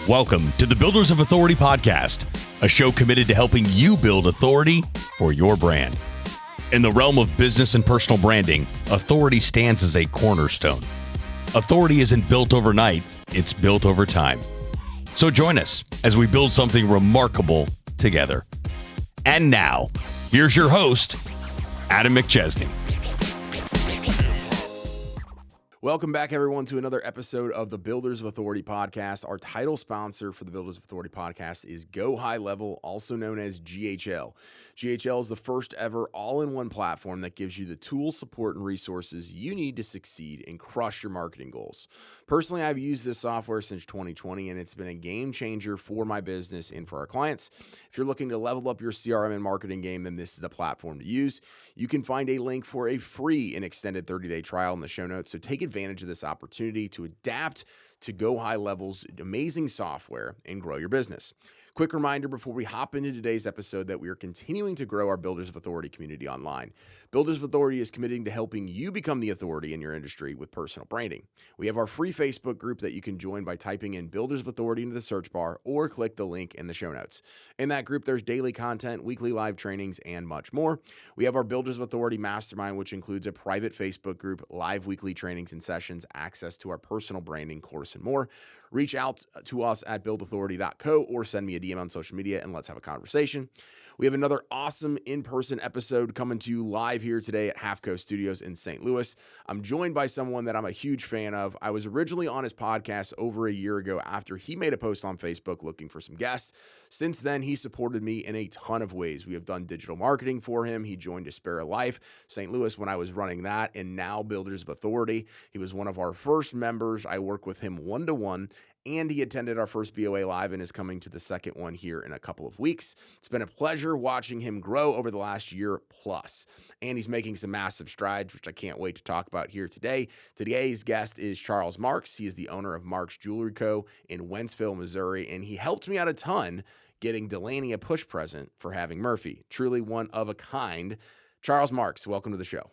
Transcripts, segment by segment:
Welcome to the Builders of Authority podcast, a show committed to helping you build authority for your brand. In the realm of business and personal branding, authority stands as a cornerstone. Authority isn't built overnight, it's built over time. So join us as we build something remarkable together. And now, here's your host, Adam McChesney. Welcome back, everyone, to another episode of the Builders of Authority podcast. Our title sponsor for the Builders of Authority podcast is Go High Level, also known as GHL. GHL is the first ever all-in-one platform that gives you the tools, support, and resources you need to succeed and crush your marketing goals. Personally, I've used this software since 2020, and it's been a game changer for my business and for our clients. If you're looking to level up your CRM and marketing game, then this is the platform to use. You can find a link for a free and extended 30-day trial in the show notes, so take advantage of this opportunity to adapt to Go High Level's amazing software and grow your business. Quick reminder before we hop into today's episode that we are continuing to grow our Builders of Authority community online. Builders of Authority is committing to helping you become the authority in your industry with personal branding. We have our free Facebook group that you can join by typing in Builders of Authority into the search bar or click the link in the show notes. In that group, there's daily content, weekly live trainings, and much more. We have our Builders of Authority Mastermind, which includes a private Facebook group, live weekly trainings and sessions, access to our personal branding course, and more. Reach out to us at buildauthority.co or send me a DM on social media and let's have a conversation. We have another awesome in-person episode coming to you live here today at Half Coast Studios in St. Louis. I'm joined by someone that I'm a huge fan of. I was originally on his podcast over a year ago after he made a post on Facebook looking for some guests. Since then, he supported me in a ton of ways. We have done digital marketing for him. He joined Aspera Life, St. Louis, when I was running that, and now Builders of Authority. He was one of our first members. I work with him one-to-one, and he attended our first BOA Live and is coming to the second one here in a couple of weeks. It's been a pleasure watching him grow over the last year plus, and he's making some massive strides, which I can't wait to talk about here today. Today's guest is Charles Marks. He is the owner of Marks Jewelry Co. in Wentzville, Missouri, and he helped me out a ton getting Delaney a push present for having Murphy. Truly one of a kind. Charles Marks, welcome to the show.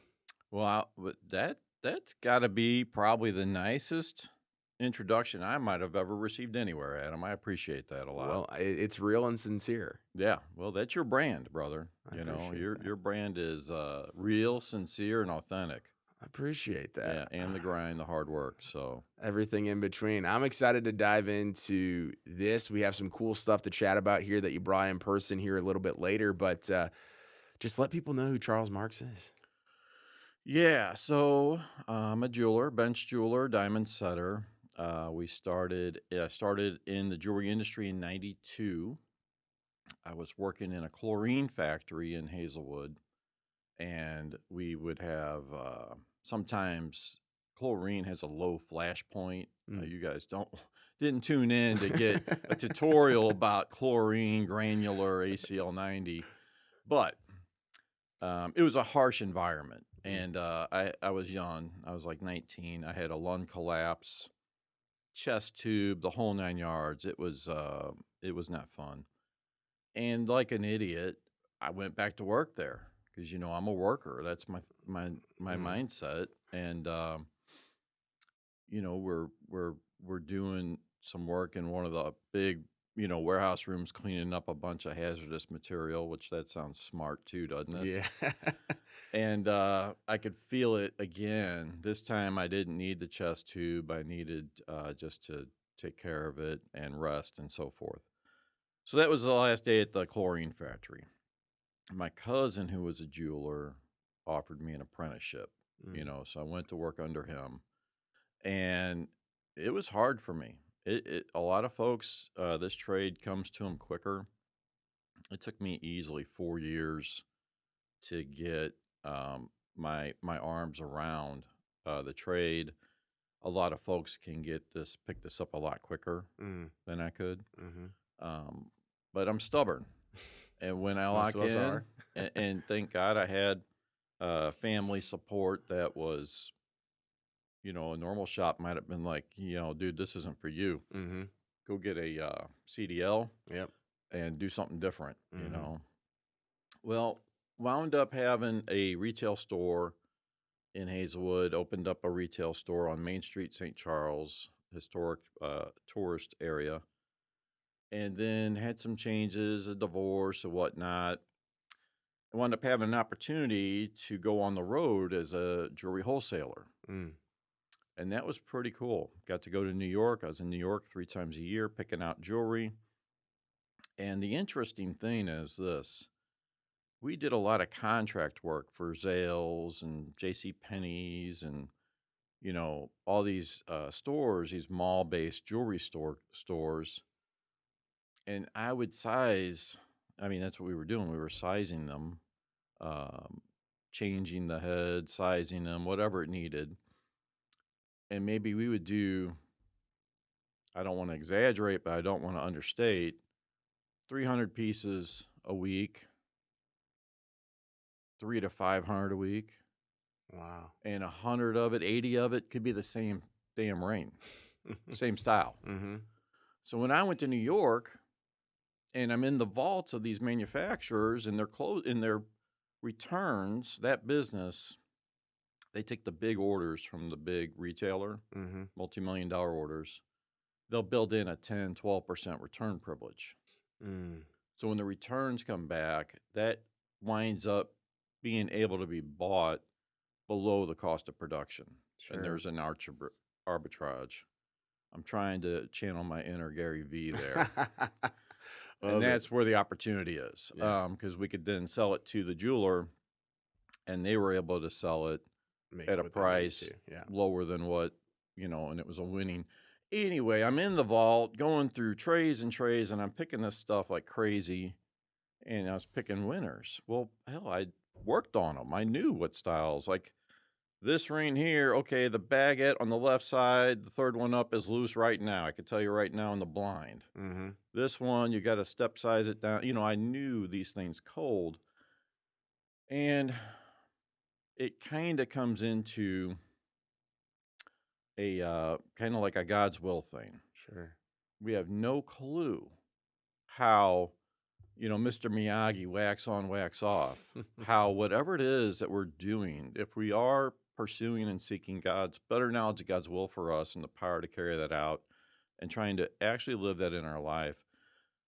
Well, that's got to be probably the nicest introduction I might have ever received anywhere, Adam. I appreciate that a lot. Well, it's real and sincere. Yeah, well, that's your brand, brother. Your brand is real, sincere, and authentic. I appreciate that. Yeah, and the grind, the hard work. So everything in between. I'm excited to dive into this. We have some cool stuff to chat about here that you brought in person here a little bit later, but just let people know who Charles Marks is. Yeah, so I'm a jeweler, bench jeweler, diamond setter. I started in the jewelry industry in '92. I was working in a chlorine factory in Hazelwood, and we would have sometimes chlorine has a low flash point. You guys didn't tune in to get a tutorial about chlorine, granular, ACL 90, but it was a harsh environment, and I was young. I was like 19. I had a lung collapse, chest tube, the whole 9 yards. It was not fun. And like an idiot, I went back to work there because I'm a worker. That's my mindset. And we're doing some work in one of the big warehouse rooms, cleaning up a bunch of hazardous material, which that sounds smart too, doesn't it? Yeah. And I could feel it again. This time I didn't need the chest tube. I needed just to take care of it and rest and so forth. So that was the last day at the chlorine factory. My cousin, who was a jeweler, offered me an apprenticeship, so I went to work under him. And it was hard for me. A lot of folks, this trade comes to them quicker. It took me easily 4 years to get my arms around the trade. A lot of folks can pick this up a lot quicker than I could. But I'm stubborn. And when I lock in, and thank God I had family support that was, a normal shop might have been like, dude, this isn't for you. Go get a CDL and do something different, Well, wound up having a retail store in Hazelwood, opened up a retail store on Main Street, St. Charles, historic tourist area. and then had some changes, a divorce and whatnot. I wound up having an opportunity to go on the road as a jewelry wholesaler. Mm. And that was pretty cool. Got to go to New York. I was in New York 3 times a year picking out jewelry. And the interesting thing is this. We did a lot of contract work for Zales and J.C. Penney's and, all these stores, these mall-based jewelry stores. And I would size, that's what we were doing. We were sizing them, changing the head, sizing them, whatever it needed. And maybe we would do, I don't want to exaggerate, but I don't want to understate, 300 pieces a week, 300 to 500 a week. Wow. And 100 of it, 80 of it could be the same damn ring, same style. Mm-hmm. So when I went to New York and I'm in the vaults of these manufacturers and in their returns, that business, they take the big orders from the big retailer, Mm-hmm. multi-million-dollar orders. They'll build in a 10, 12% return privilege. Mm. So when the returns come back, that winds up being able to be bought below the cost of production. Sure. And there's an arbitrage. I'm trying to channel my inner Gary V there. And that's where the opportunity is. Yeah. Because we could then sell it to the jeweler, and they were able to sell it at a price lower than what, and it was a winning. Anyway, I'm in the vault going through trays and trays, and I'm picking this stuff like crazy, and I was picking winners. Well, hell, I worked on them. I knew what styles, like this ring here, okay, the baguette on the left side, the third one up is loose right now. I could tell you right now in the blind. Mm-hmm. This one, you got to step size it down. I knew these things cold. And it kind of comes into a kind of like a God's will thing. Sure. We have no clue how, Mr. Miyagi, wax on, wax off, how whatever it is that we're doing, if we are pursuing and seeking God's better knowledge of God's will for us and the power to carry that out and trying to actually live that in our life,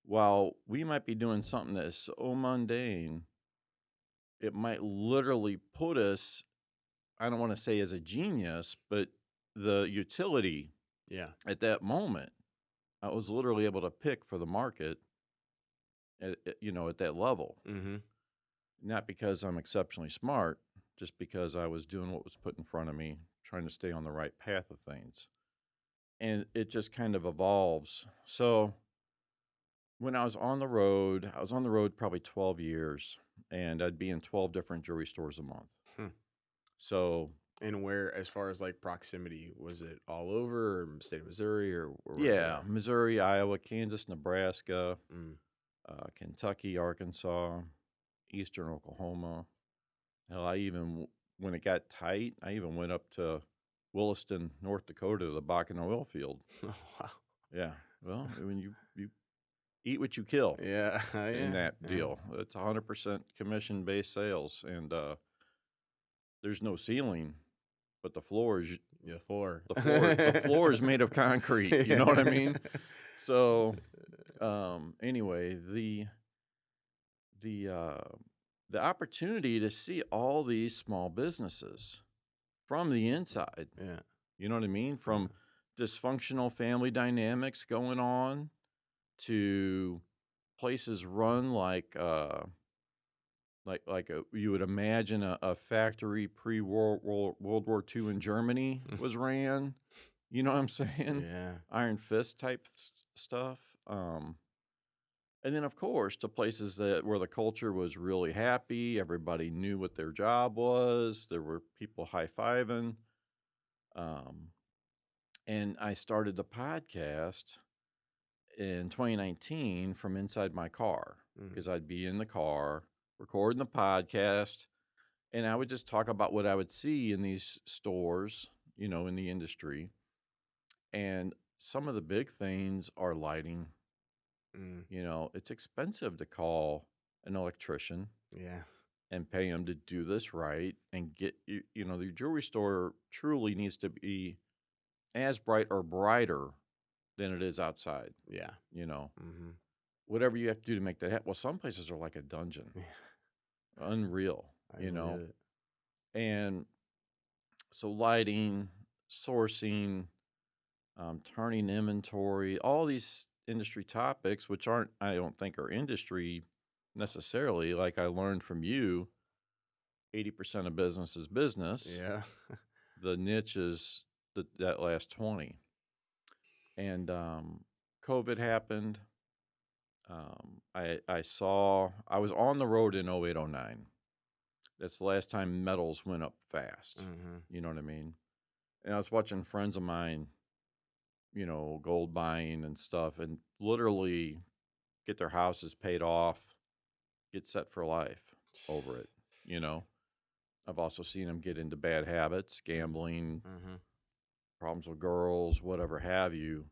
while we might be doing something that is so mundane, it might literally put us, I don't want to say as a genius, but the utility at that moment, I was literally able to pick for the market at that level. Mm-hmm. Not because I'm exceptionally smart, just because I was doing what was put in front of me, trying to stay on the right path of things. And it just kind of evolves. So when I was on the road probably 12 years, and I'd be in 12 different jewelry stores a month. So... And where, as far as like proximity, was it all over, or state of Missouri, or yeah, Missouri, Iowa, Kansas, Nebraska, Kentucky, Arkansas, Eastern Oklahoma. Hell, when it got tight, I even went up to Williston, North Dakota, to the Bakken oil field. Oh, wow. Yeah. Well, when you eat what you kill. Yeah. In that deal. It's 100% commission-based sales, and there's no ceiling. But the floor is the floor. The floor is made of concrete. You know what I mean? So, anyway, the opportunity to see all these small businesses from the inside. Yeah. You know what I mean? From dysfunctional family dynamics going on to places run like you would imagine a factory pre-World War II in Germany was ran. You know what I'm saying? Yeah. Iron Fist type stuff. And then, of course, to places where the culture was really happy. Everybody knew what their job was. There were people high-fiving. And I started the podcast in 2019 from inside my car, because I'd be in the car recording the podcast, and I would just talk about what I would see in these stores, in the industry. And some of the big things are lighting. It's expensive to call an electrician and pay him to do this right and get, the jewelry store truly needs to be as bright or brighter than it is outside. Yeah. You know, Mm-hmm. whatever you have to do to make that happen. Well, some places are like a dungeon, unreal. I You know, believe it. and so lighting, sourcing, turning inventory, all these industry topics, which aren't, I don't think, are industry necessarily. Like I learned from you, 80% of business is business. Yeah. The niche is that last 20. And COVID happened. I saw, I was on the road in 0809. That's the last time metals went up fast. Mm-hmm. You know what I mean? And I was watching friends of mine, you know, gold buying and stuff, and literally get their houses paid off, get set for life over it. You know, I've also seen them get into bad habits, gambling, Mm-hmm. problems with girls, whatever have you,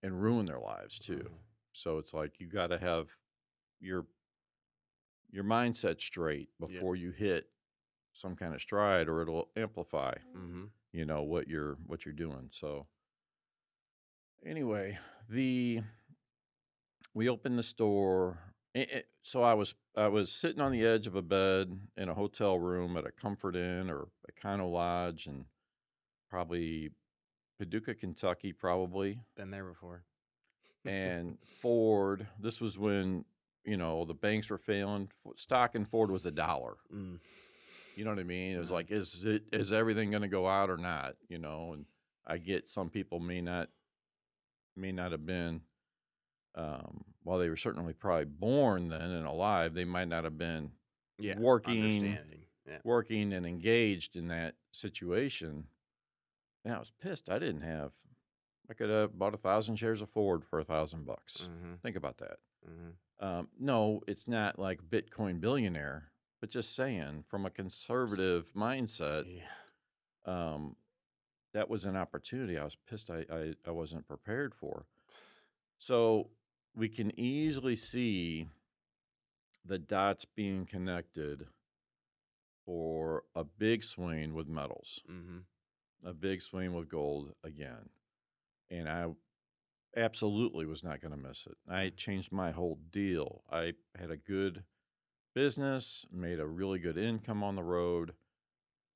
and ruin their lives too. Mm-hmm. So it's like you got to have your your mindset straight Yep. before you hit some kind of stride, or it'll amplify, Mm-hmm. you know, what you're doing. So anyway, we opened the store. So I was sitting on the edge of a bed in a hotel room at a Comfort Inn or a Econo Lodge, and probably Paducah, Kentucky, probably. Been there before. And Ford. This was when, you know, the banks were failing. Stock in Ford was $1. Mm. You know what I mean? It was Yeah. like, is everything going to go out or not? You know, and I get some people may not have been, while they were certainly probably born then and alive, they might not have been Yeah. working Understanding. Yeah. working and engaged in that situation. And I was pissed. I could have bought 1,000 shares of Ford for $1,000. Mm-hmm. Think about that. Mm-hmm. No, it's not like Bitcoin billionaire, but just saying from a conservative mindset, Yeah. that was an opportunity. I was pissed I wasn't prepared for. So we can easily see the dots being connected for a big swing with metals, Mm-hmm. a big swing with gold again. And I absolutely was not going to miss it. I changed my whole deal. I had a good business, made a really good income on the road.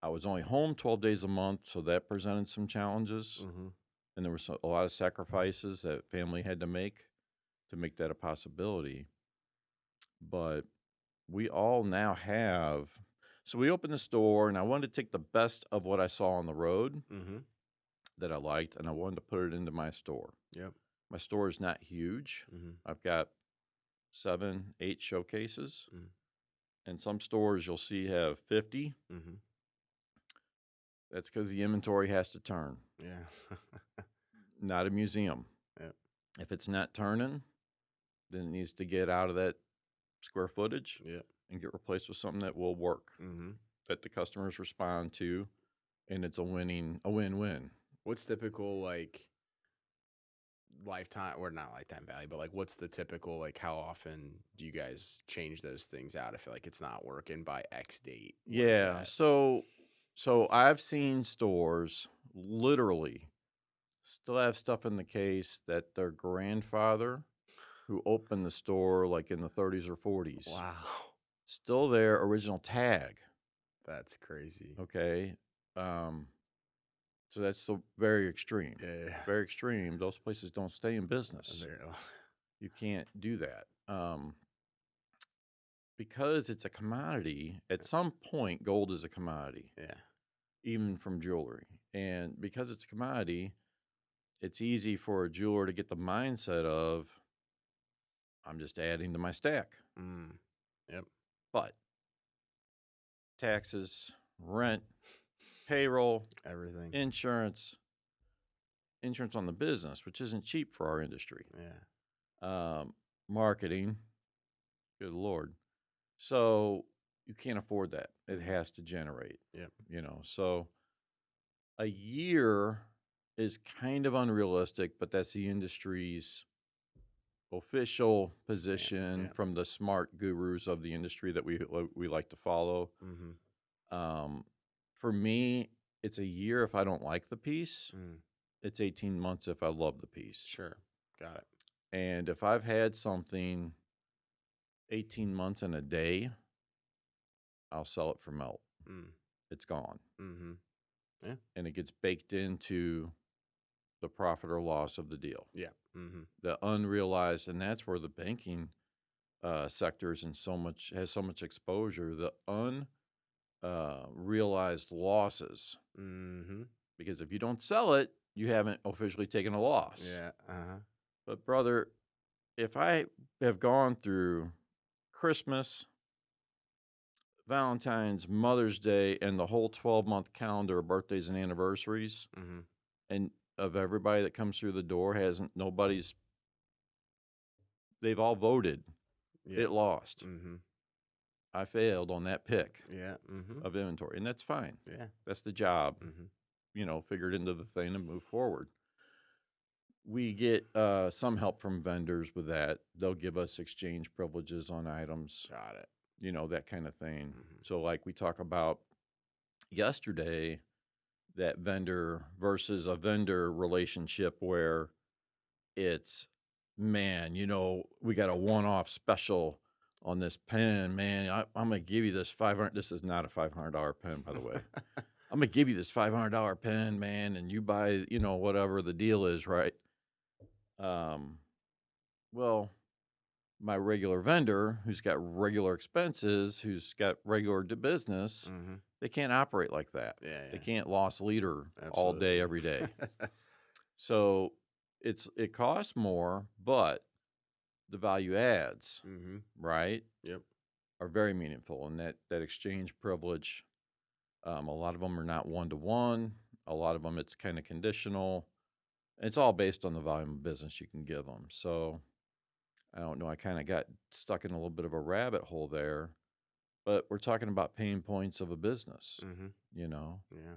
I was only home 12 days a month, so that presented some challenges. Mm-hmm. And there were a lot of sacrifices that family had to make that a possibility. But we all now have. So we opened the store, and I wanted to take the best of what I saw on the road Mm-hmm. that I liked, and I wanted to put it into my store. Yep. My store is not huge. Mm-hmm. I've got 7, 8 showcases. Mm-hmm. And some stores you'll see have 50. Mm-hmm. That's because the inventory has to turn. Yeah. Not a museum. Yep. If it's not turning, then it needs to get out of that square footage Yep. and get replaced with something that will work, Mm-hmm. that the customers respond to, and it's a win-win. What's typical like lifetime or not lifetime value, but like what's the typical like how often do you guys change those things out? I feel like it's not working by X date. What is Yeah. that? So I've seen stores literally still have stuff in the case that their grandfather, who opened the store like in the 30s or 40s, Wow. still there, original tag. That's crazy. Okay. So that's the very extreme. Yeah. Very extreme. Those places don't stay in business. Very- You can't do that. Because it's a commodity, at some point, gold is a commodity, Yeah. even from jewelry. And because it's a commodity, it's easy for a jeweler to get the mindset of, I'm just adding to my stack. Mm. Yep. But taxes, rent, payroll, Everything. insurance on the business, which isn't cheap for our industry. Yeah. Marketing, good Lord. So you can't afford that. It has to generate. Yep. You know, so a year is kind of unrealistic, but that's the industry's official position Yeah. from the smart gurus of the industry that we like to follow. Mm-hmm. For me, it's a year if I don't like the piece. Mm. it's 18 months if I love the piece. Sure. Got it. And if I've had something 18 months and a day, I'll sell it for melt. Mm. It's gone. Mm-hmm. Yeah. And it gets baked into the profit or loss of the deal. Yeah. Mm-hmm. The unrealized, and that's where the banking sector is has so much exposure. The unrealized losses, Mm-hmm. because if you don't sell it, you haven't officially taken a loss. Yeah. Uh-huh. But brother, if I have gone through Christmas, Valentine's, Mother's Day, and the whole 12-month calendar of birthdays and anniversaries, Mm-hmm. and of everybody that comes through the door, they've all voted. Yeah. It lost. Mm-hmm. I failed on that pick Yeah. Mm-hmm. of inventory, and that's fine. Yeah. That's the job, Mm-hmm. Figured into the thing and move forward. We get some help from vendors with that. They'll give us exchange privileges on items, Got it. that kind of thing. Mhm. So like we talk about yesterday, that vendor versus a vendor relationship where it's, man, we got a one-off special on this pen, man. I'm going to give you this 500. This is not a $500 pen, by the way. I'm going to give you this $500 pen, man, and you buy, whatever the deal is, right? Well, my regular vendor who's got regular expenses, who's got regular business, Mm-hmm. they can't operate like that. Yeah. They can't loss leader all Absolutely. day, every day. So it costs more, but the value adds, Mm-hmm. right, Yep. are very meaningful. And that exchange privilege, a lot of them are not one-to-one. A lot of them, it's kind of conditional. It's all based on the volume of business you can give them. So I don't know. I kind of got stuck in a little bit of a rabbit hole there, but we're talking about pain points of a business, Mm-hmm. Yeah.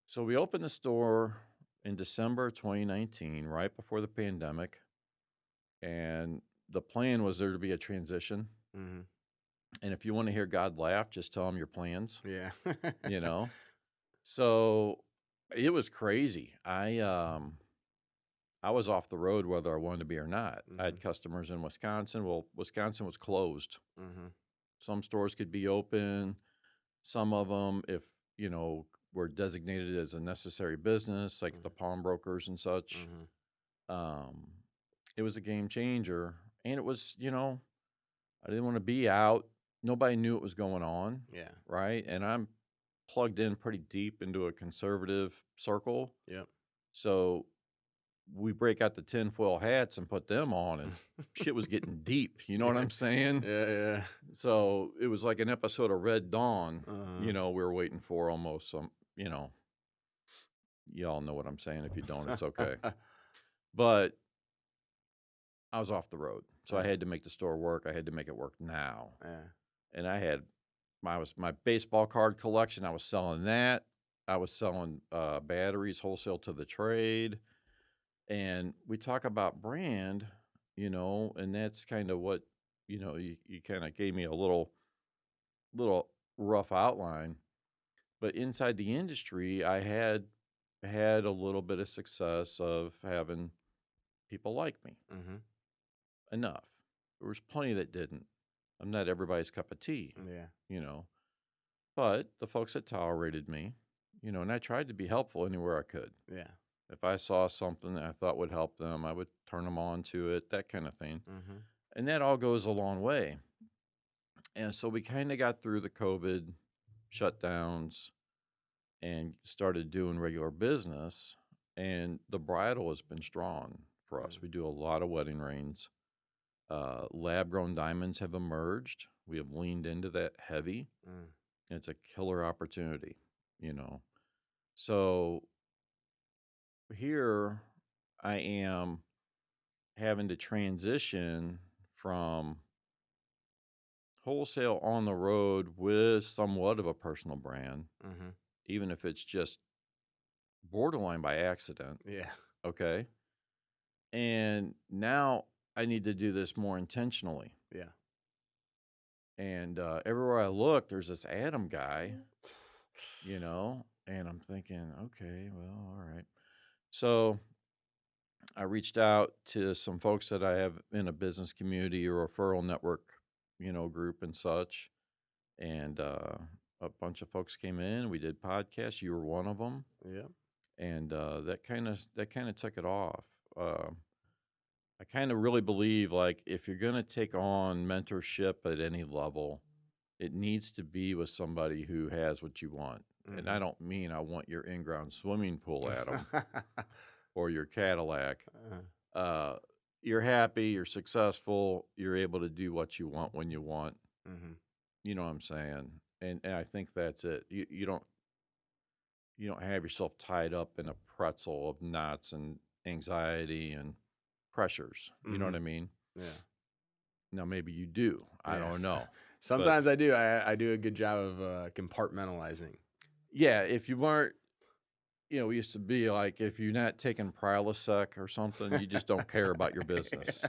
So we opened the store in December 2019, right before the pandemic. And the plan was there to be a transition. Mm-hmm. And if you want to hear God laugh, just tell him your plans, Yeah. So it was crazy. I was off the road whether I wanted to be or not. I had customers in Wisconsin. Well, Wisconsin was closed. Mm-hmm. Some stores could be open. Some of them, if, were designated as a necessary business, like the pawnbrokers and such. It was a game changer. And it was, I didn't want to be out. Nobody knew what was going on. Yeah. Right. And I'm plugged in pretty deep into a conservative circle. Yep. So we break out the tinfoil hats and put them on, and shit was getting deep. You know what I'm saying? Yeah. So it was like an episode of Red Dawn, Uh-huh. we were waiting for almost some, you all know what I'm saying. If you don't, it's okay. But I was off the road. So I had to make the store work. I had to make it work now. Yeah. And I had my baseball card collection. I was selling that. I was selling batteries wholesale to the trade. And we talk about brand, and that's kind of what, you kind of gave me a little rough outline. But inside the industry, I had a little bit of success of having people like me. Mm-hmm. Enough. There was plenty that didn't. I'm not everybody's cup of tea, Yeah. But the folks that tolerated me, and I tried to be helpful anywhere I could. Yeah. If I saw something that I thought would help them, I would turn them on to it, that kind of thing. Mm-hmm. And that all goes a long way. And so we kind of got through the COVID shutdowns and started doing regular business. And the bridal has been strong for us. We do a lot of wedding rings. Lab-grown diamonds have emerged. We have leaned into that heavy. It's a killer opportunity, So here I am having to transition from wholesale on the road with somewhat of a personal brand, even if it's just borderline by accident. Yeah. Okay. And now I need to do this more intentionally. Yeah. And everywhere I look, there's this Adam guy, and I'm thinking, okay, well, all right. So I reached out to some folks that I have in a business community or referral network, group and such. And a bunch of folks came in. We did podcasts. You were one of them, Yeah. and that kind of took it off. Uh, I kind of really believe like if you're gonna take on mentorship at any level, it needs to be with somebody who has what you want. And I Mm-hmm. don't mean I want your in-ground swimming pool, Adam, or your Cadillac. Uh, you're happy, you're successful, you're able to do what you want when you want. Mm-hmm. You know what I'm saying? And I think that's it. You don't have yourself tied up in a pretzel of knots and anxiety and pressures. You know Mm-hmm. what I mean? Yeah. Now maybe you do. I Yeah. don't know. But Sometimes I do. I do a good job of compartmentalizing. yeah, if you weren't, we used to be like if you're not taking Prilosec or something, you just don't care about your business.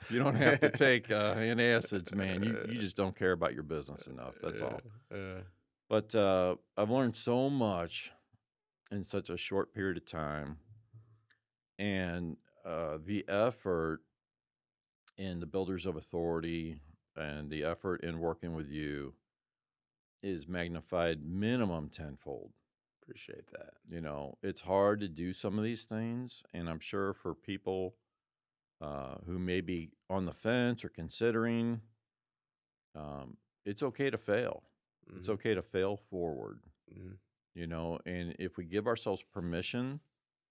If you don't have to take antacids, man, you just don't care about your business enough. That's all. Uh, But I've learned so much in such a short period of time, and the effort in the Builders of Authority and the effort in working with you is magnified minimum tenfold. Appreciate that. It's hard to do some of these things, and I'm sure for people who may be on the fence or considering, um, it's okay to fail. It's Mm-hmm. okay to fail forward, Mm-hmm. and if we give ourselves permission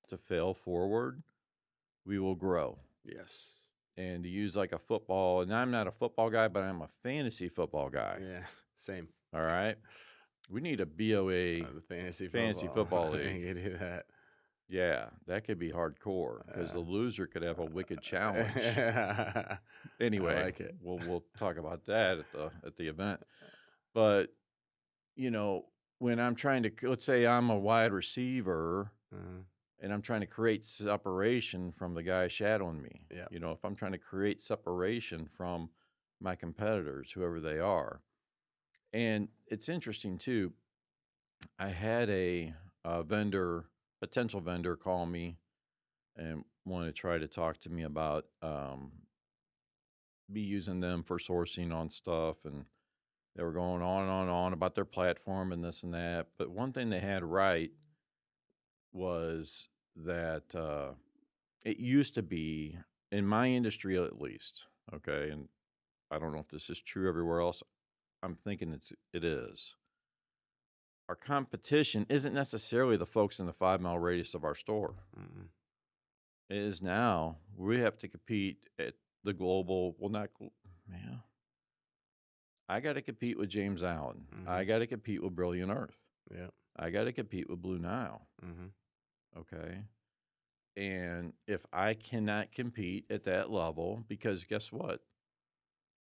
to fail forward, we will grow. Yes. And to use like a football, and I'm not a football guy, but I'm a fantasy football guy. Yeah. Same. All right. We need a BOA The fantasy fantasy football. football I league. can do that. Yeah, that could be hardcore because the Uh, loser could have a wicked challenge. I Anyway, like it. we'll talk about that at the event. But you know, when I'm trying to, let's say I'm a wide receiver Uh, and I'm trying to create separation from the guy shadowing me. yeah. If I'm trying to create separation from my competitors, whoever they are. And it's interesting too. I had a potential vendor, call me and want to try to talk to me about me using them for sourcing on stuff, and they were going on and on and on about their platform and this and that. But one thing they had right was that it used to be in my industry at least, okay, and I don't know if this is true everywhere else. I'm thinking it is. Our competition isn't necessarily the folks in the 5 mile radius of our store. Mm-mm. It is now. We have to compete at the global. Well, not. Yeah. I got to compete with James Allen. I Mm-hmm. got to compete with Brilliant Earth. Yeah. I got to compete with Blue Nile. Mm-hmm. Okay. And if I cannot compete at that level, because guess what?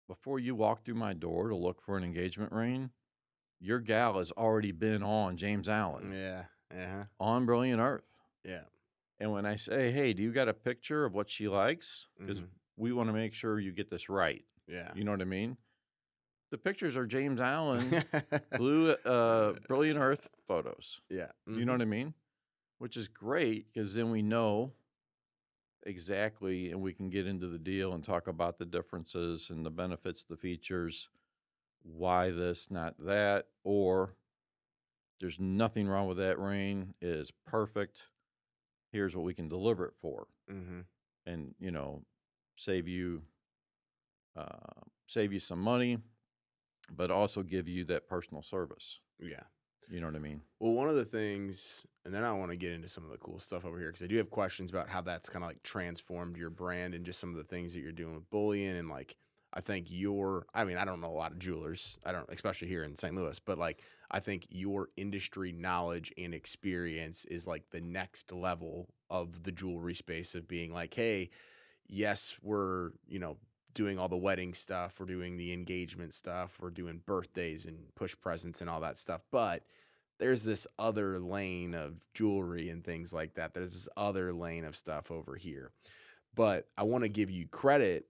Before you walk through my door to look for an engagement ring, your gal has already been on James Allen, Yeah. Uh-huh. on Brilliant Earth. Yeah. And when I say, hey, do you got a picture of what she likes? Because Mm-hmm. we want to make sure you get this right. Yeah. You know what I mean? The pictures are James Allen, Brilliant Earth photos. Yeah. You know what I mean? Which is great because then we know exactly and we can get into the deal and talk about the differences and the benefits, the features, why this, not that, or there's nothing wrong with that ring, it is perfect. Here's what we can deliver it for. Mm-hmm. And, save you save you some money, but also give you that personal service. Yeah. You know what I mean? Well, one of the things, and then I want to get into some of the cool stuff over here because I do have questions about how that's kind of like transformed your brand and just some of the things that you're doing with Bullion. And like, I think I don't know a lot of jewelers, especially here in St. Louis, but like, I think your industry knowledge and experience is like the next level of the jewelry space of being like, hey, yes, we're, doing all the wedding stuff, we're doing the engagement stuff, we're doing birthdays and push presents and all that stuff, but there's this other lane of jewelry and things like that. There's this other lane of stuff over here. But I want to give you credit,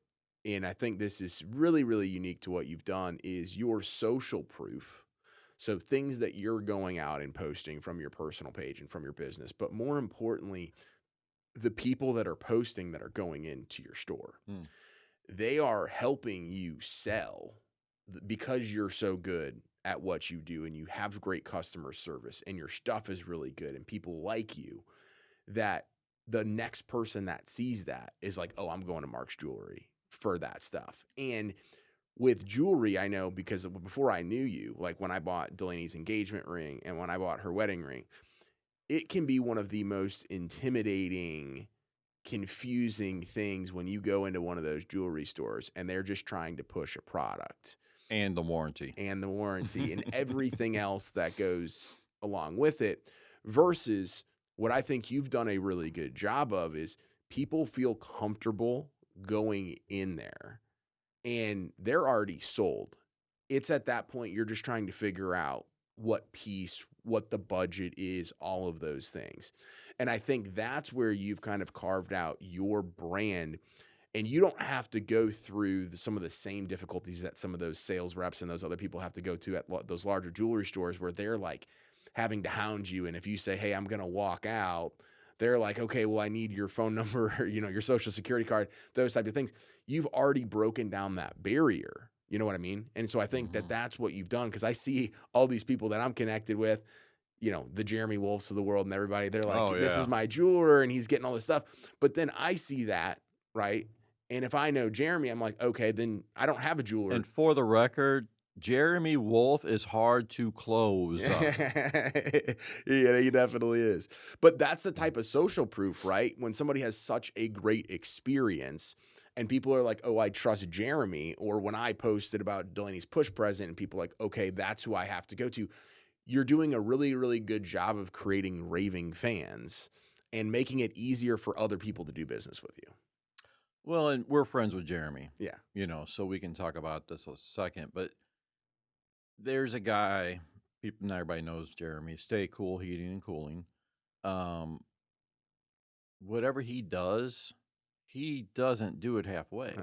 and I think this is really, really unique to what you've done, is your social proof. So things that you're going out and posting from your personal page and from your business, but more importantly, the people that are posting that are going into your store, Mm. they are helping you sell because you're so good at what you do and you have great customer service and your stuff is really good and people like you, that the next person that sees that is like, oh, I'm going to Mark's Jewelry for that stuff. And with jewelry, I know because before I knew you, like when I bought Delaney's engagement ring and when I bought her wedding ring, it can be one of the most intimidating, confusing things when you go into one of those jewelry stores and they're just trying to push a product And the warranty. and the warranty and everything else that goes along with it, versus what I think you've done a really good job of is people feel comfortable going in there and they're already sold. It's at that point you're just trying to figure out what piece, what the budget is, all of those things. And I think that's where you've kind of carved out your brand, and you don't have to go through some of the same difficulties that some of those sales reps and those other people have to go to at those larger jewelry stores where they're like having to hound you. And if you say, hey, I'm going to walk out, they're like, okay, well, I need your phone number, your social security card, those types of things. You've already broken down that barrier. You know what I mean? And so I think that that's what you've done, because I see all these people that I'm connected with, the Jeremy Wolfs of the world and everybody, they're like, Oh, this yeah. is my jeweler and he's getting all this stuff. But then I see that, right? And if I know Jeremy, I'm like, okay, then I don't have a jeweler. And for the record, Jeremy Wolf is hard to close up. Yeah, he definitely is. But that's the type of social proof, right? When somebody has such a great experience and people are like, oh, I trust Jeremy. Or when I posted about Delaney's push present and people are like, okay, that's who I have to go to. You're doing a really, really good job of creating raving fans and making it easier for other people to do business with you. Well, and we're friends with Jeremy, Yeah. so we can talk about this a second. But there's a guy, not everybody knows Jeremy, Stay Cool Heating and Cooling. Whatever he doesn't do it halfway,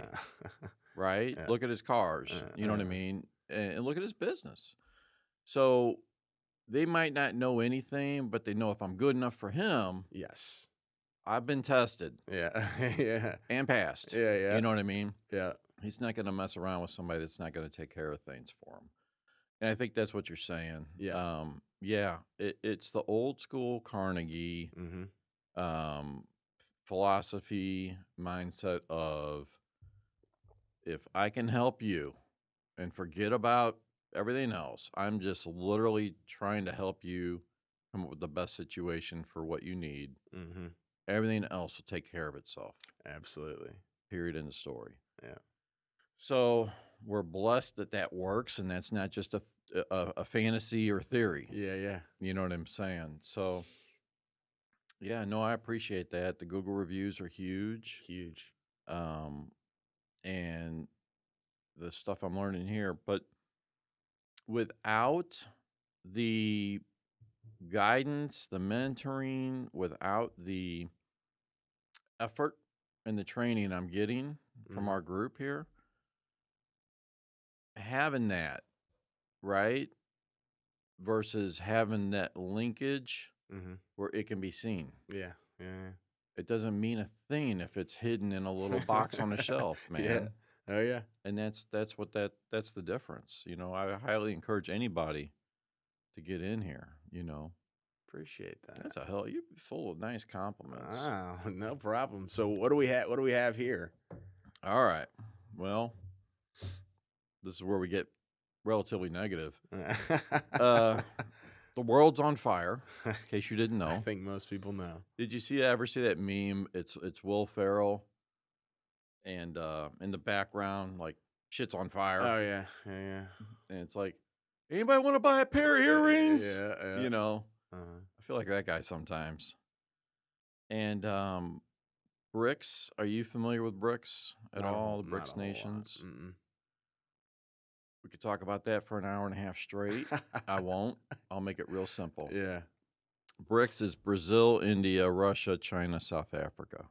right? Yeah. Look at his cars, you know what I mean? And look at his business. So they might not know anything, but they know if I'm good enough for him, Yes. I've been tested Yeah. Yeah. and passed. Yeah. Yeah. You know what I mean? Yeah. He's not going to mess around with somebody that's not going to take care of things for him. And I think that's what you're saying. Yeah. It's the old school Carnegie Mm-hmm. philosophy mindset of, if I can help you and forget about everything else, I'm just literally trying to help you come up with the best situation for what you need. Mm-hmm. Everything else will take care of itself. Absolutely. Period. End of story. Yeah. So we're blessed that works, and that's not just a fantasy or theory. Yeah. Yeah. You know what I'm saying? So, yeah, no, I appreciate that. The Google reviews are huge. Huge. And the stuff I'm learning here. But without the guidance, the mentoring, without the effort and the training I'm getting from our group here, having that, right, versus having that linkage where it can be seen. Yeah. Yeah. It doesn't mean a thing if it's hidden in a little box on a shelf, man. Yeah. Oh yeah. And that's the difference. I highly encourage anybody to get in here, Appreciate that. That's you're full of nice compliments. Wow, no problem. So what do we have here? All right. Well, this is where we get relatively negative. The world's on fire, in case you didn't know. I think most people know. Did you ever see that meme? It's Will Ferrell, and in the background, like, shit's on fire. Oh yeah, yeah. And it's like, anybody want to buy a pair of earrings? Yeah. I feel like that guy sometimes. And BRICS, are you familiar with BRICS at all? The BRICS nations? We could talk about that for an hour and a half straight. I won't. I'll make it real simple. Yeah. BRICS is Brazil, India, Russia, China, South Africa.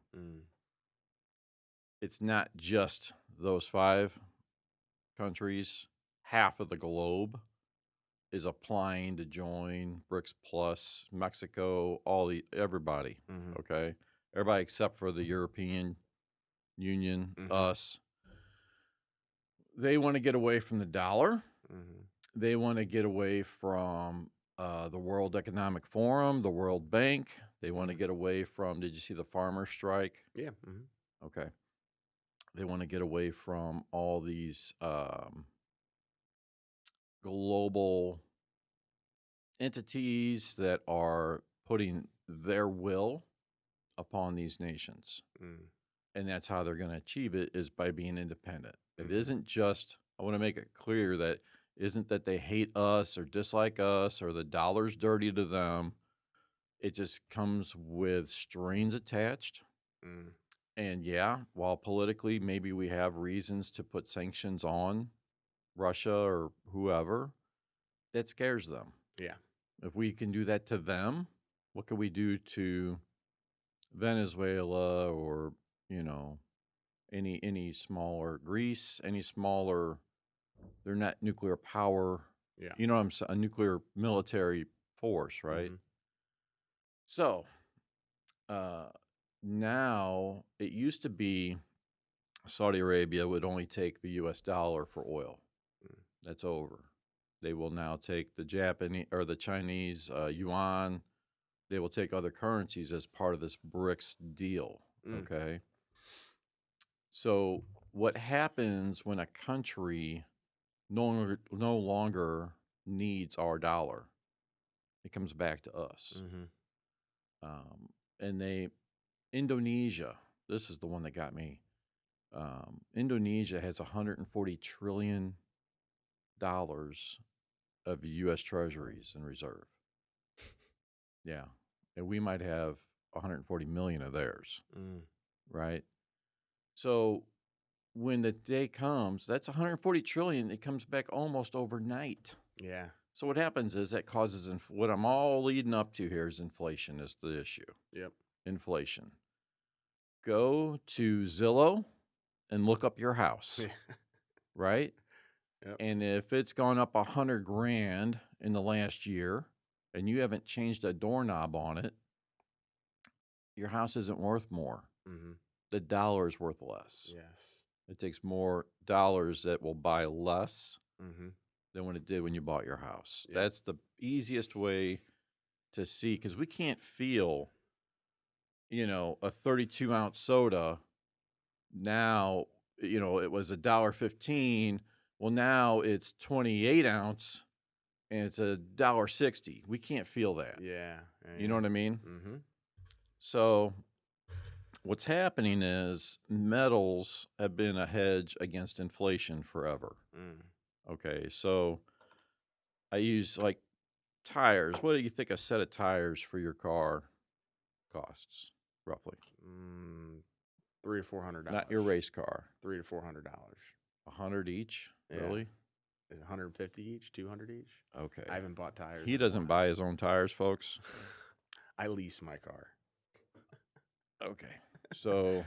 It's not just those 5 countries. Half of the globe is applying to join BRICS Plus, Mexico, everybody. Okay. everybody except for the European Union, us. They want to get away from the dollar. They want to get away from the World Economic Forum, the World Bank. They want to get away from, did you see the farmer strike? Yeah. Okay. They want to get away from all these global entities that are putting their will upon these nations. And that's how they're going to achieve it, is by being independent. It isn't just, I want to make it clear that isn't that they hate us or dislike us or the dollar's dirty to them. It just comes with strings attached. And yeah, while politically maybe we have reasons to put sanctions on Russia or whoever, that scares them. Yeah. If we can do that to them, what can we do to Venezuela or, you know, any smaller Greece, any smaller, they're not nuclear power. Yeah. You know what I'm saying? A nuclear military force, right? So now it used to be Saudi Arabia would only take the US dollar for oil. That's over. They will now take the Japanese or the Chinese yuan. They will take other currencies as part of this BRICS deal. Okay. So what happens when a country no longer needs our dollar? It comes back to us. And Indonesia, this is the one that got me. Indonesia has $140 trillion of U.S. treasuries in reserve. Yeah. And we might have 140 million of theirs. Right? So when the day comes, that's 140 trillion. It comes back almost overnight. Yeah. So what happens is that causes, what I'm all leading up to here is inflation is the issue. Yep. Inflation. Go to Zillow and look up your house. Right? Yep. And if it's gone up $100,000 in the last year and you haven't changed a doorknob on it, your house isn't worth more. The dollar is worth less. Yes. It takes more dollars that will buy less than when it did when you bought your house. Yep. That's the easiest way to see, because we can't feel, you know, a 32-ounce soda now, you know, it was $1.15. Well, now it's 28 ounce and it's $1.60. We can't feel that. Yeah. You know what I mean? So what's happening is metals have been a hedge against inflation forever. Okay, so I use like tires. What do you think a set of tires for your car costs, roughly? $300 to $400. Not your race car. $300 to $400. 100 each? Yeah. Really? Is it 150 each? 200 each? Okay. I haven't bought tires. He doesn't buy his own tires, folks. I lease my car. Okay. So,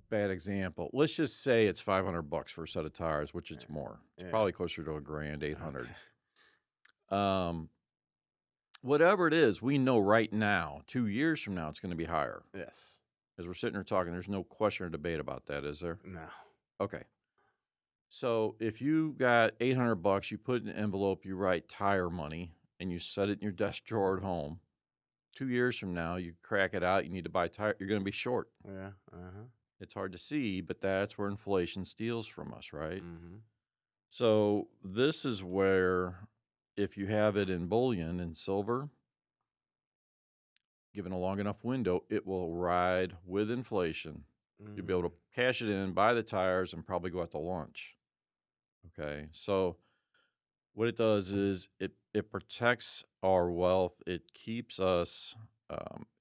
bad example. Let's just say it's $500 for a set of tires, which it's more. It's probably closer to $1,000, $800. Okay. Whatever it is, we know right now, 2 years from now, it's going to be higher. Yes. As we're sitting here talking, there's no question or debate about that, is there? No. Okay. So if you got $800, you put in an envelope, you write tire money, and you set it in your desk drawer at home. 2 years from now, you crack it out, you need to buy tire, you're going to be short. Yeah. It's hard to see, but that's where inflation steals from us, right? So this is where, if you have it in bullion and silver, given a long enough window, it will ride with inflation. You'll be able to cash it in, buy the tires, and probably go out to lunch. Okay, so what it does is it protects our wealth. It keeps us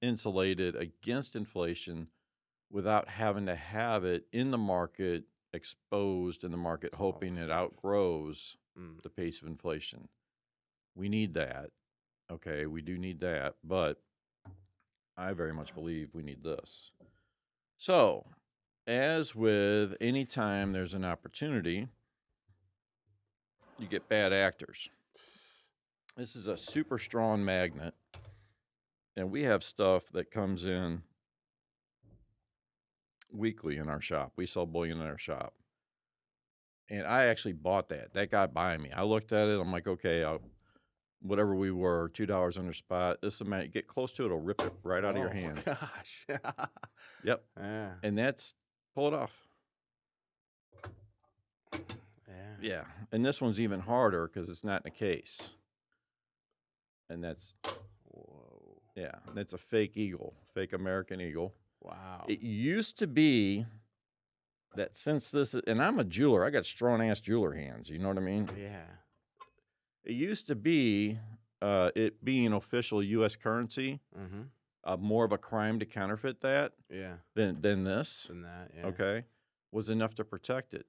insulated against inflation without having to have it in the market, exposed in the market, hoping it outgrows the pace of inflation. We need that. Okay, we do need that, but I very much believe we need this. So, as with any time there's an opportunity, you get bad actors. This is a super strong magnet. And we have stuff that comes in weekly in our shop. We sell bullion in our shop. And I actually bought that. That got by me. I looked at it. I'm like, okay, whatever we were, $2 under spot. This amount, get close to it, it'll rip it right out of your hand. Oh, gosh. Yep. Yeah. And pull it off. Yeah. Yeah. And this one's even harder because it's not in a case. And Whoa. yeah, that's a fake eagle, fake American eagle. Wow. It used to be that since this is, and I'm a jeweler, I got strong ass jeweler hands. You know what I mean? Yeah. It used to be it being official U.S. currency, more of a crime to counterfeit that Yeah. than this. Than that, yeah. Okay, was enough to protect it.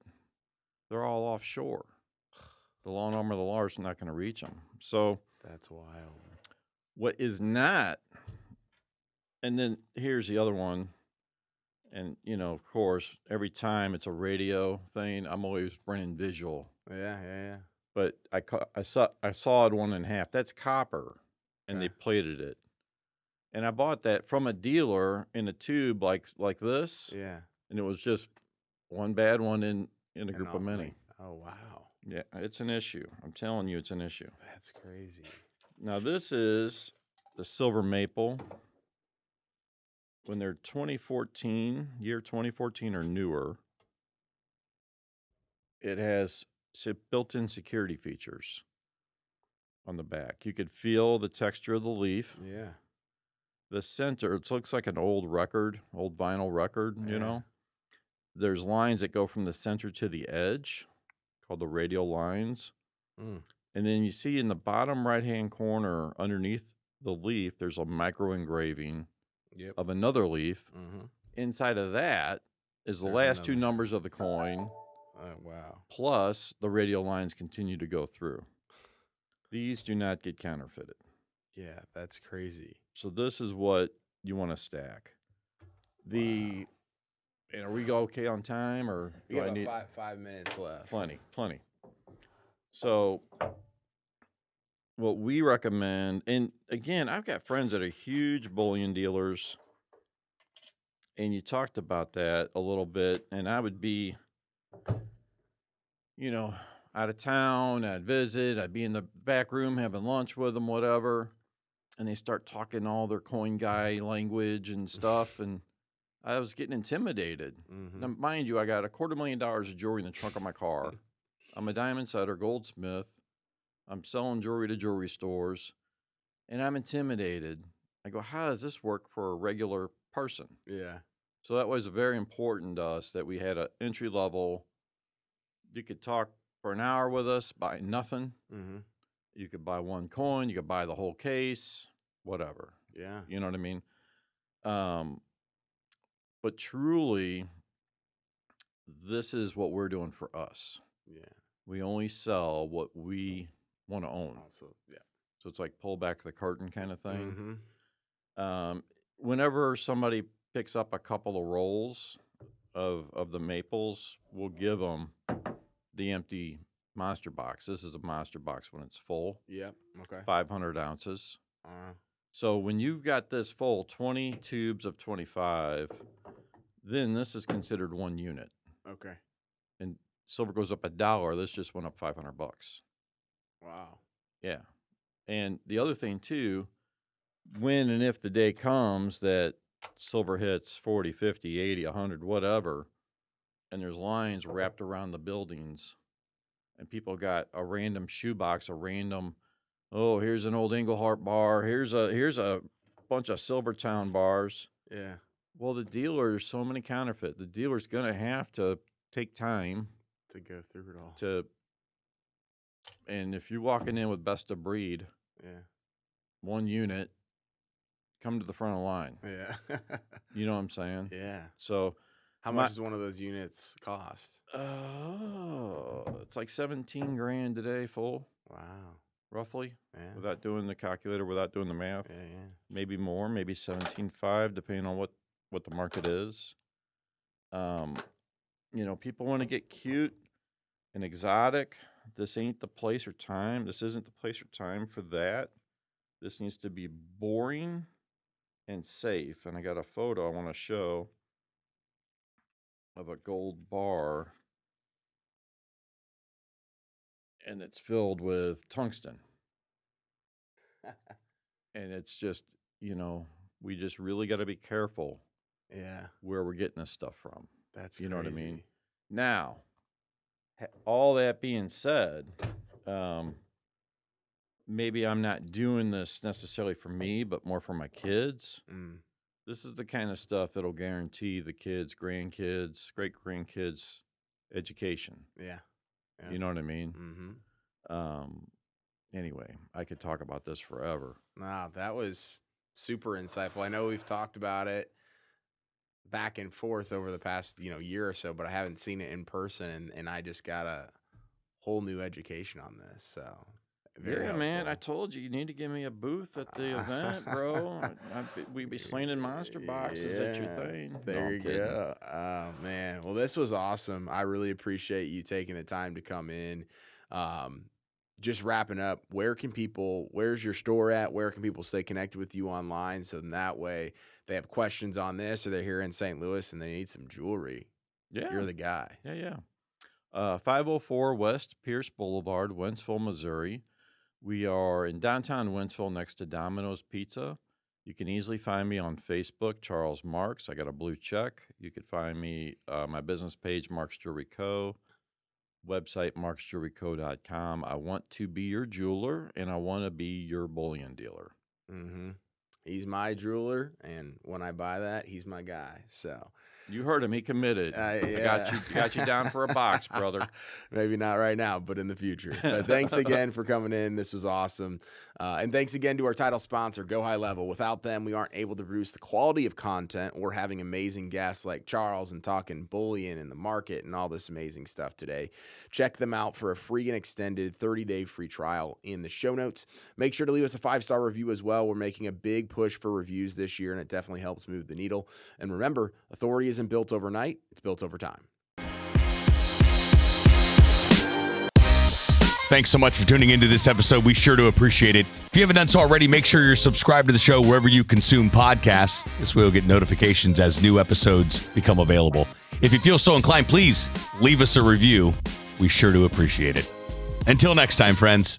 They're all offshore. The law and arm of the law is not going to reach them. So That's wild. what is not, and then here's the other one. And, you know, of course, every time it's a radio thing, I'm always bringing visual. Yeah, yeah, yeah. But I sawed one in half. That's copper, and they Okay. plated it. And I bought that from a dealer in a tube like this, Yeah. and it was just one bad one in a And group all of many. like, oh, wow. Yeah, it's an issue. I'm telling you, it's an issue. That's crazy. Now, this is the silver maple. When they're 2014, year 2014 or newer, it has built-in security features on the back. You could feel the texture of the leaf. Yeah. The center, it looks like an old vinyl record, you Yeah. know. There's lines that go from the center to the edge, called the radial lines. Mm. And then you see in the bottom right-hand corner underneath the leaf, there's a micro engraving Yep. of another leaf. Mm-hmm. Inside of that is the There's last two another. numbers of the coin, Oh, wow. plus the radial lines continue to go through. These do not get counterfeited. Yeah, that's crazy. So this is what you want to stack. And are we okay on time, or We do got I need about 5 minutes left. plenty? So what we recommend, and again, I've got friends that are huge bullion dealers, and you talked about that a little bit, and I would be, you know, out of town, I'd visit, I'd be in the back room having lunch with them, whatever, and they start talking all their coin guy language and stuff, and I was getting intimidated. Mm-hmm. Now, mind you, I got $250,000 of jewelry in the trunk of my car. I'm a diamond setter, goldsmith. I'm selling jewelry to jewelry stores, and I'm intimidated. I go, how does this work for a regular person? Yeah. So that was very important to us that we had an entry level. You could talk for an hour with us, buy nothing. Mm-hmm. You could buy one coin. You could buy the whole case, whatever. Yeah. You know what I mean? But truly, this is what we're doing for us. Yeah. We only sell what we want to own. Also, yeah. So it's like pull back the curtain kind of thing. Mm-hmm. Whenever somebody picks up a couple of rolls of the maples, we'll give them the empty monster box. This is a monster box when it's full. Yep. Okay. 500 ounces. Uh, So when you've got this full, 20 tubes of 25, then this is considered one unit. okay. And silver goes up $1. This just went up $500. Wow. Yeah. And the other thing too, when and if the day comes that silver hits 40, 50, 80, 100, whatever, and there's lines wrapped around the buildings, and people got a random shoebox, oh, here's an old Englehart bar, here's a bunch of Silvertown bars. Yeah. Well, the dealer's so many counterfeit. The dealer's gonna have to take time To go through it all. and if you're walking in with best of breed, Yeah. one unit, come to the front of the line. Yeah. You know what I'm saying? Yeah. So, How much does one of those units cost? it's like 17 grand today, full, Wow. roughly, Yeah. without doing the calculator, without doing the math. Yeah. Yeah. Maybe more, maybe 17.5, depending on what the market is. People want to get cute and exotic. This ain't the place or time. This isn't the place or time for that. This needs to be boring and safe. And I got a photo I want to show of a gold bar, and it's filled with tungsten. And it's just, we just really got to be careful where we're getting this stuff from. That's You know what I crazy. mean? Now, all that being said, maybe I'm not doing this necessarily for me, but more for my kids. This is the kind of stuff that'll guarantee the kids, grandkids, great-grandkids education. Yeah. You know what I mean? Mm-hmm. Anyway, I could talk about this forever. Nah, that was super insightful. I know we've talked about it back and forth over the past, year or so, but I haven't seen it in person, and I just got a whole new education on this. So very helpful. Man, I told you need to give me a booth at the event, bro. We'd be slinging monster boxes at your thing. There you go. Oh, man. Well, this was awesome. I really appreciate you taking the time to come in. Just wrapping up, where's your store at? Where can people stay connected with you online? So in that way they have questions on this, or they're here in St. Louis and they need some jewelry. Yeah. You're the guy. Yeah. 504 West Pierce Boulevard, Wentzville, Missouri. We are in downtown Wentzville next to Domino's Pizza. You can easily find me on Facebook, Charles Marks. I got a blue check. You could find me, my business page, Marks Jewelry Co. Website, marksjewelryco.com. I want to be your jeweler, and I want to be your bullion dealer. Mm-hmm. He's my jeweler, and when I buy that, he's my guy. So you heard him. He committed. Yeah. I got you down for a box, brother. Maybe not right now, but in the future. But thanks again for coming in. This was awesome. And thanks again to our title sponsor, Go High Level. Without them, we aren't able to produce the quality of content or having amazing guests like Charles and talking bullion and the market and all this amazing stuff today. Check them out for a free and extended 30-day free trial in the show notes. Make sure to leave us a 5-star review as well. We're making a big push for reviews this year, and it definitely helps move the needle. And remember, authority isn't built overnight, it's built over time. Thanks so much for tuning into this episode. We sure do appreciate it. If you haven't done so already, make sure you're subscribed to the show wherever you consume podcasts. This way you'll get notifications as new episodes become available. If you feel so inclined, please leave us a review. We sure do appreciate it. Until next time, friends.